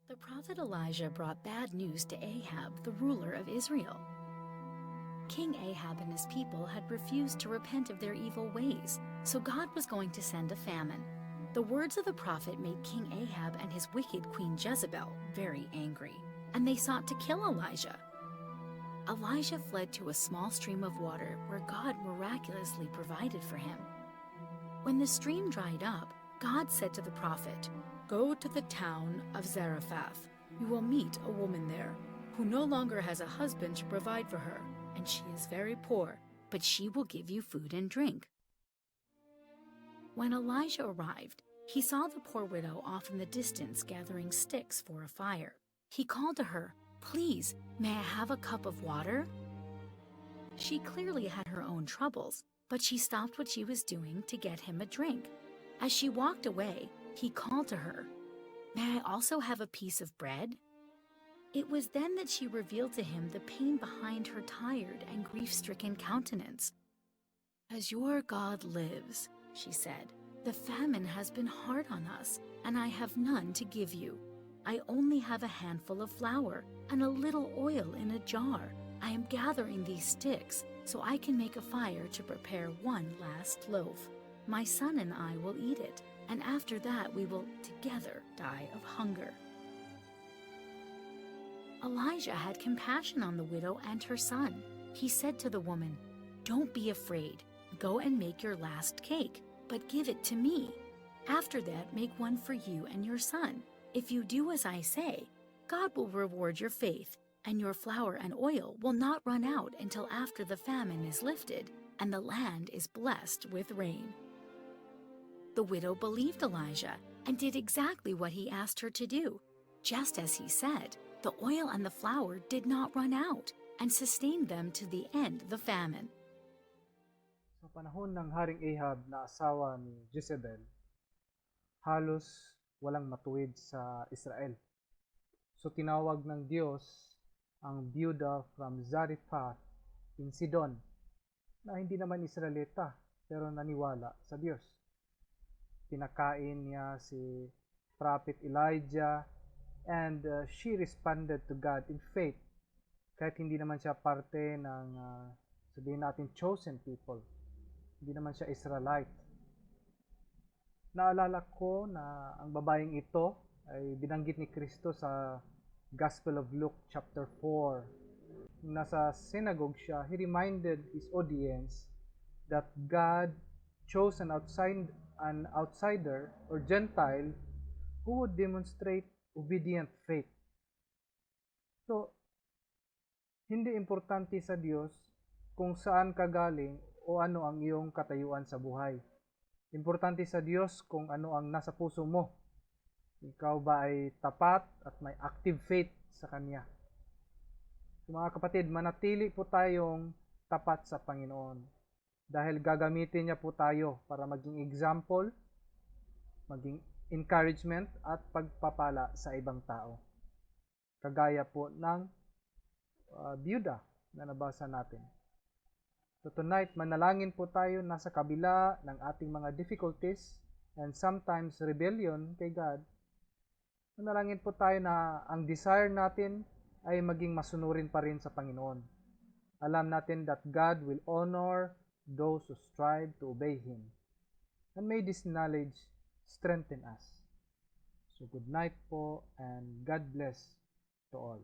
The prophet Elijah brought bad news to Ahab, the ruler of Israel. King Ahab and his people had refused to repent of their evil ways, so God was going to send a famine. The words of the prophet made King Ahab and his wicked queen Jezebel very angry, and they sought to kill Elijah. Elijah fled to a small stream of water where God miraculously provided for him. When the stream dried up, God said to the prophet, "Go to the town of Zarephath. You will meet a woman there who no longer has a husband to provide for her, and she is very poor, but she will give you food and drink." When Elijah arrived, he saw the poor widow off in the distance gathering sticks for a fire. He called to her, "Please, may I have a cup of water?" She clearly had her own troubles, but she stopped what she was doing to get him a drink. As she walked away, he called to her, "May I also have a piece of bread?" It was then that she revealed to him the pain behind her tired and grief-stricken countenance. "As your God lives," she said, "the famine has been hard on us, and I have none to give you. I only have a handful of flour and a little oil in a jar. I am gathering these sticks so I can make a fire to prepare one last loaf. My son and I will eat it, and after that we will together die of hunger." Elijah had compassion on the widow and her son. He said to the woman, "Don't be afraid. Go and make your last cake, but give it to me. After that, make one for you and your son. If you do as I say, God will reward your faith, and your flour and oil will not run out until after the famine is lifted and the land is blessed with rain." The widow believed Elijah and did exactly what he asked her to do. Just as he said, the oil and the flour did not run out and sustained them to the end of the famine. Sa panahon ng Haring Ahab na asawa ni Jezebel, halos walang matuwid sa Israel. So tinawag ng Diyos ang byuda from Zarephath in Sidon na hindi naman Israelita pero naniwala sa Diyos. Pinakain niya si Prophet Elijah and she responded to God in faith kahit hindi naman siya parte ng sabihin natin chosen people. Hindi naman siya Israelite. Naalala ko na ang babaeng ito ay binanggit ni Kristo sa Gospel of Luke chapter 4. Nung nasa synagogue siya, he reminded his audience that God chose an outsider or Gentile who would demonstrate obedient faith. So, hindi importante sa Diyos kung saan ka galing o ano ang iyong katayuan sa buhay. Importante sa Diyos kung ano ang nasa puso mo. Ikaw ba ay tapat at may active faith sa Kanya? So, mga kapatid, manatili po tayong tapat sa Panginoon dahil gagamitin niya po tayo para maging example, maging encouragement at pagpapala sa ibang tao. Kagaya po ng byuda na nabasa natin. So tonight, manalangin po tayo nasa kabila ng ating mga difficulties and sometimes rebellion kay God. Manalangin po tayo na ang desire natin ay maging masunurin pa rin sa Panginoon. Alam natin that God will honor those who strive to obey Him. And may this knowledge strengthen us. So good night po and God bless to all.